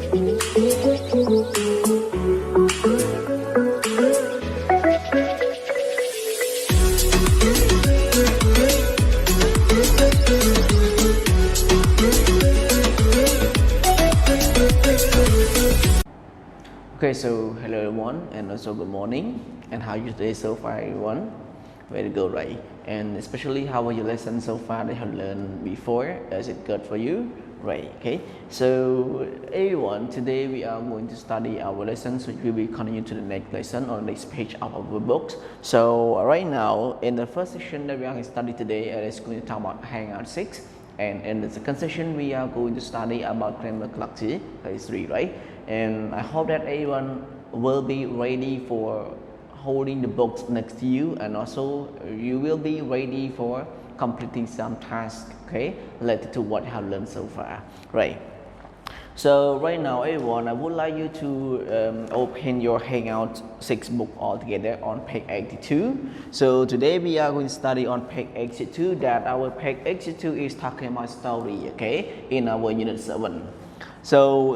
Okay, so hello everyone, and also good morning, and how you today so far, everyone? Very good, right? And especially how are your lessons so far that you have learned before? Is it good for you? Right, okay. So everyone, today we are going to study our lessons, which will be continue to the next lesson on the next page of our books. So right now, in the first section that we are going to study today, it is going to talk about Hangout 6. And in the second session, we are going to study about grammar clarity, page 3, right? And I hope that everyone will be ready for holding the books next to you, and also you will be ready for completing some tasks, okay, related to what you have learned so far, right? So right now, everyone, I would like you to open your Hangout 6 book all together on page 82. So today we are going to study on page 82. That our page 82 is talking about story, okay, in our unit 7. So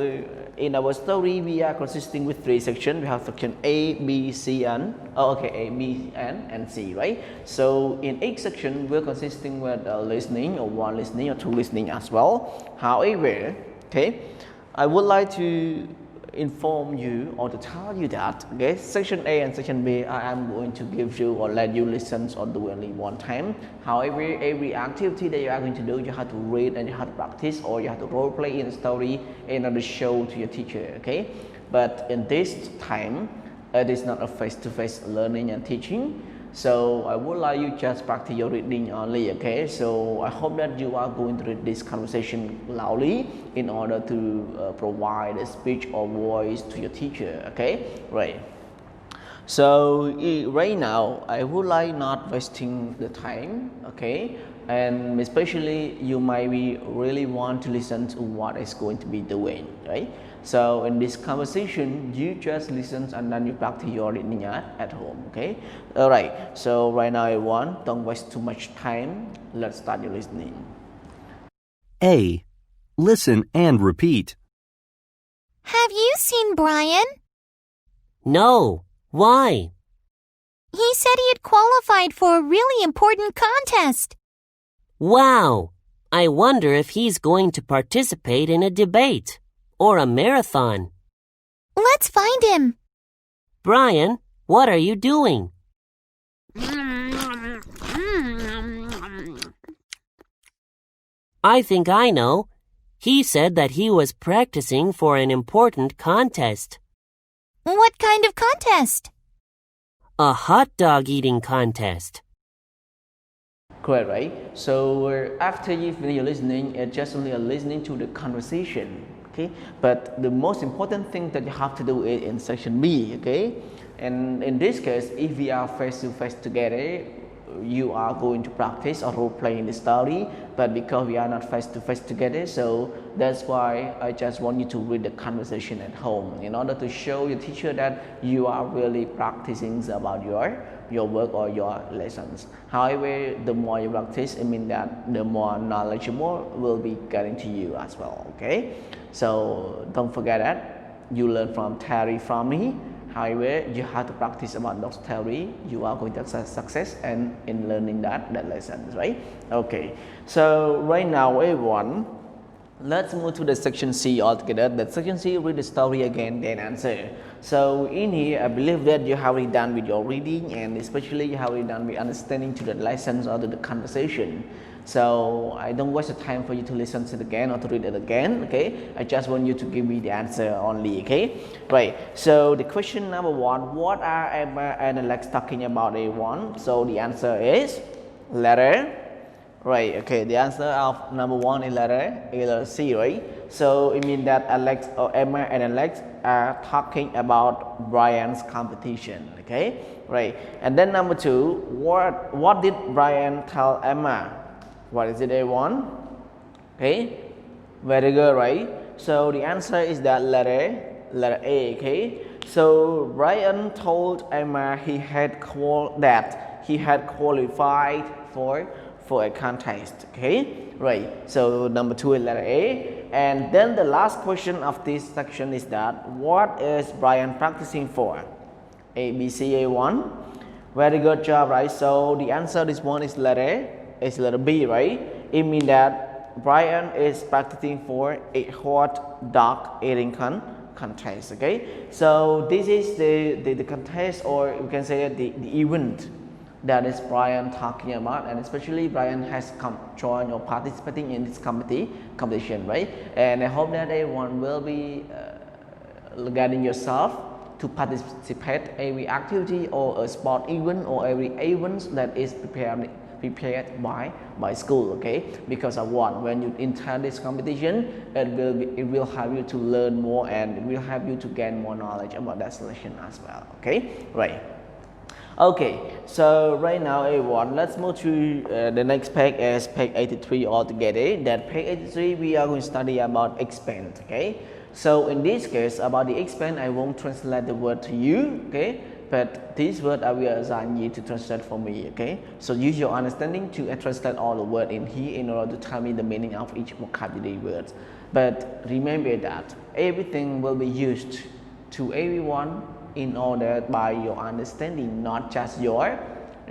in our story, we are consisting with 3 sections. We have section A, B, C, and A, B, and C, right? So in each section, we're consisting with listening, or 1 listening, or 2 listening as well. However, okay, I would like to inform you or to tell you that, okay, section A and section B, I am going to give you or let you listen or do only 1 time. However, every activity that you are going to do, you have to read and you have to practice, or you have to role play in the story in order to show to your teacher, okay? But in this time, it is not a face-to-face learning and teaching. So I would like you just practice your reading only, okay? So I hope that you are going to read this conversation loudly in order to provide a speech or voice to your teacher, okay? Right. So right now, I would like not wasting the time, okay? And especially you might be really want to listen to what is going to be doing, right? So in this conversation, you just listen and then you practice your reading at home, okay? All right, so right now everyone, don't waste too much time. Let's start your listening. A. Listen and repeat. Have you seen Brian? No. Why? He said he had qualified for a really important contest. Wow. I wonder if he's going to participate in a debate or a marathon. Let's find him. Brian, what are you doing? I think I know. He said that he was practicing for an important contest. What kind of contest? A hot dog eating contest. Correct, right? So after you finish your listening, it's just only listening to the conversation, okay? But the most important thing that you have to do is in section B, okay? And in this case, if we are face-to-face together, you are going to practice or role play in the story, but because we are not face-to-face together, so that's why I just want you to read the conversation at home in order to show your teacher that you are really practicing about your work or your lessons. However, the more you practice, it means that the more knowledgeable will be getting to you as well, okay? So don't forget that you learn from Terry from me. However, you have to practice about those theory. You are going to have success and in learning that lessons, right? Okay. So right now, everyone, let's move to the section C altogether. That section C, read the story again, then answer. So in here, I believe that you have already done with your reading, and especially you have already done with understanding to the lessons or to the conversation. So I don't waste the time for you to listen to it again or to read it again, okay? I just want you to give me the answer only, okay? Right, so the question number 1, what are Emma and Alex talking about, A1? So the answer is letter, right? Okay, the answer of number 1 is letter C, right? So it means that Alex or Emma and Alex are talking about Brian's competition, okay? Right, and then number 2, what did Brian tell Emma? What is it, A1? Okay, very good, right? So the answer is that letter A, okay? So Brian told Emma he had qualified for a contest, okay? Right, so number 2 is letter A. And then the last question of this section is that what is Brian practicing for? A, B, C, A1. Very good job, right? So the answer this one is letter A, is letter B, right? It means that Brian is practicing for a hot dog eating contest. Okay, so this is the contest, or you can say the event that is Brian talking about, and especially Brian has joined or participating in this competition, right? And I hope that everyone will be getting yourself to participate every activity or a sport event or every event that is prepared by school. Okay, because of what, when you enter this competition, it will help you to learn more, and it will help you to gain more knowledge about that selection as well. Okay, right. Okay, so right now everyone, let's move to the next page, is page 83 altogether. That page 83 we are going to study about expand. Okay, so in this case about the expand, I won't translate the word to you. Okay, but this word I will assign you to translate for me. Okay, so use your understanding to translate all the word in here in order to tell me the meaning of each vocabulary word. But remember that everything will be used to everyone in order by your understanding, not just your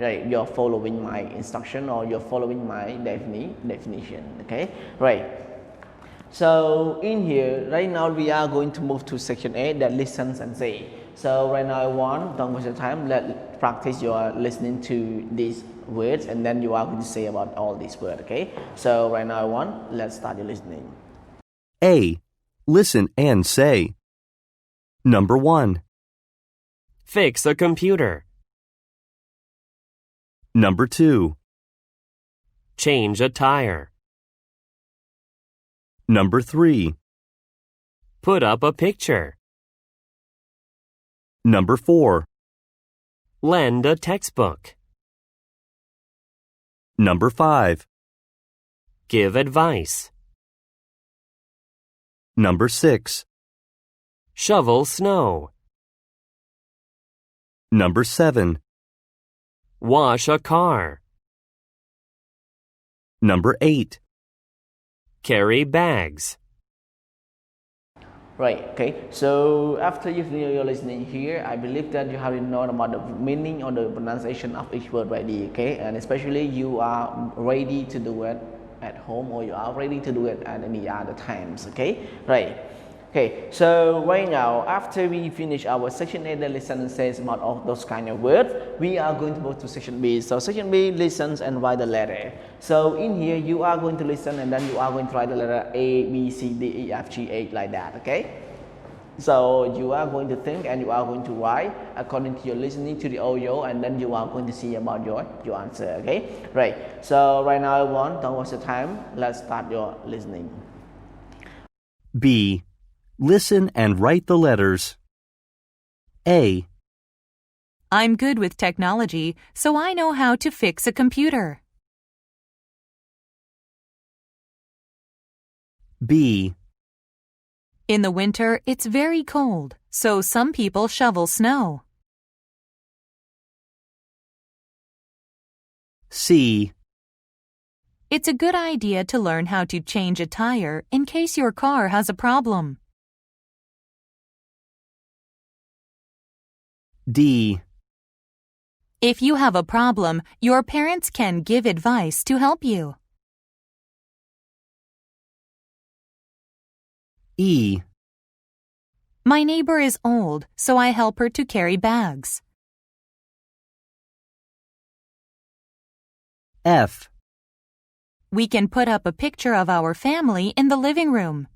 right, you're following my instruction or you're following my definition. Okay, right. So in here right now we are going to move to section A, that listens and say. So right now I want, don't waste your time, let's practice your listening to these words, and then you are going to say about all these words. Okay, so right now I want, let's start your listening. A. Listen and say. Number 1. Fix a computer. Number 2. Change a tire. Number 3. Put up a picture. Number 4. Lend a textbook. Number 5. Give advice. Number 6. Shovel snow. Number 7. Wash a car. Number 8. Carry bags. Right, okay, so after you finish your listening here, I believe that you have known about the meaning or the pronunciation of each word already. Okay, and especially you are ready to do it at home, or you are ready to do it at any other times. Okay, right. Okay, so right now after we finish our section A that listen and says about all those kind of words, we are going to move to section B. So section B, listens and write the letter. So in here you are going to listen, and then you are going to write the letter A, B, C, D, E, F, G, H, like that. Okay, so you are going to think and you are going to write according to your listening to the audio, and then you are going to see about your answer. Okay, right. So right now everyone, don't waste your time, let's start your listening. B. Listen and write the letters. A. I'm good with technology, so I know how to fix a computer. B. In the winter, it's very cold, so some people shovel snow. C. It's a good idea to learn how to change a tire in case your car has a problem. D. If you have a problem, your parents can give advice to help you. E. My neighbor is old, so I help her to carry bags. F. We can put up a picture of our family in the living room.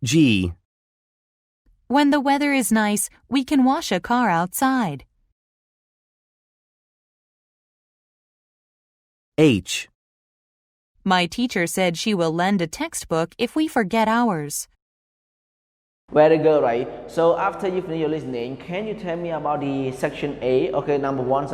G. When the weather is nice, we can wash a car outside. H. My teacher said she will lend a textbook if we forget ours. Very good, right? So after you finish your listening, can you tell me about the section A? Okay, number one,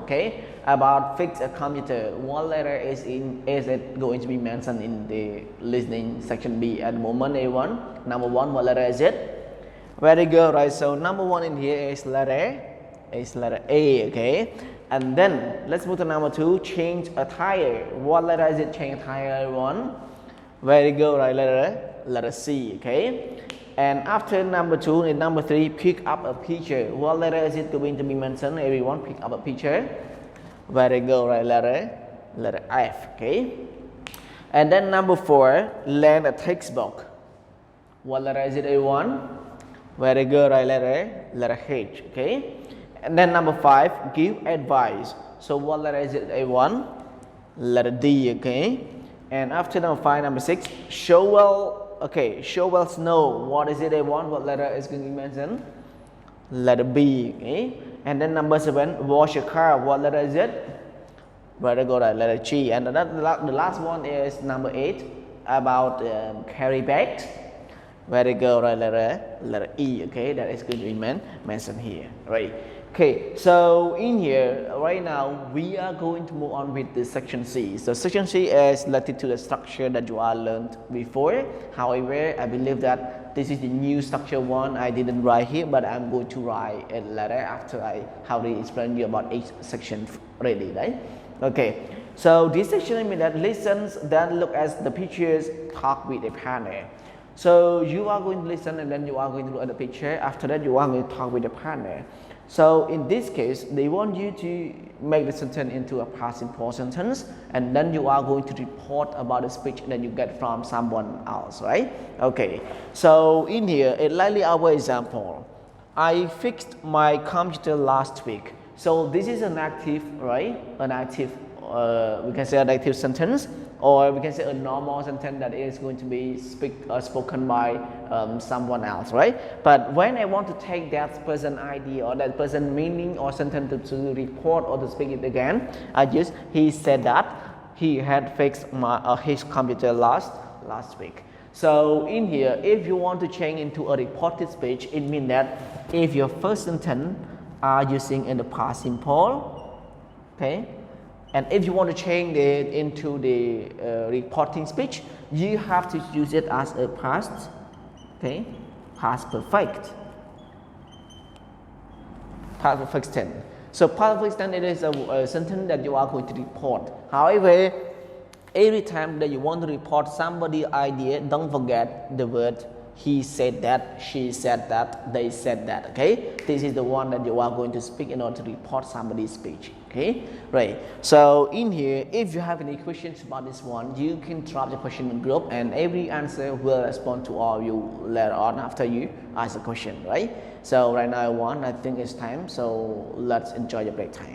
okay, about fix a computer. What letter is it going to be mentioned in the listening section B at the moment, A1? Number one, what letter is it? Very good, right? So number one in here is letter It's letter A, okay? And then let's move to number 2, change a tire. What letter is it? Change a tire, everyone. Very good, right? Letter C, okay? And after number 2, in number 3, pick up a picture. What letter is it going to be mentioned? Everyone, pick up a picture. Very good, right? Letter F, okay? And then number 4, lend a textbook. What letter is it, everyone? Very good, right? Letter H, okay? And then number 5, give advice. So what letter is it, everyone? Letter D, okay? And after number 5, number 6, shovel. Okay, shovel snow. What is it, everyone? What letter is going to be mentioned? Letter B, okay? And then number 7, wash your car. What letter is it? Very good, right? Letter G. And the last one is number 8, about carry bags. Very good, right? Letter E, okay? That is going to be mentioned here, right? Okay, so in here right now we are going to move on with the section C. So section C is related to the structure that you are learned before. However, I believe that this is the new structure one. I didn't write here, but I'm going to write it later after I explain you about each section already, right? Okay, so this section means that listens, then look at the pictures, talk with a partner. So you are going to listen and then you are going to look at the picture. After that, you are going to talk with the partner. So in this case, they want you to make the sentence into a past simple sentence, and then you are going to report about the speech that you get from someone else, right? Okay, so in here, a likely our example. I fixed my computer last week. So this is an active, right? An active, we can say an active sentence, or we can say a normal sentence that is going to be spoken by someone else, right? But when I want to take that person idea or that person meaning or sentence to report or to speak it again, I use he said that he had fixed his computer last week. So in here, if you want to change into a reported speech, it means that if your first sentence are using in the past simple, okay? And if you want to change it into the reporting speech, you have to use it as a past, okay, past perfect tense. So past perfect tense, it is a sentence that you are going to report. However, every time that you want to report somebody's idea, don't forget the word he said that, she said that, they said that, okay? This is the one that you are going to speak in order to report somebody's speech, okay? Right. So in here, if you have any questions about this one, you can drop the question in the group and every answer will respond to all of you later on after you ask a question, right? So right now I think it's time, so let's enjoy the break time.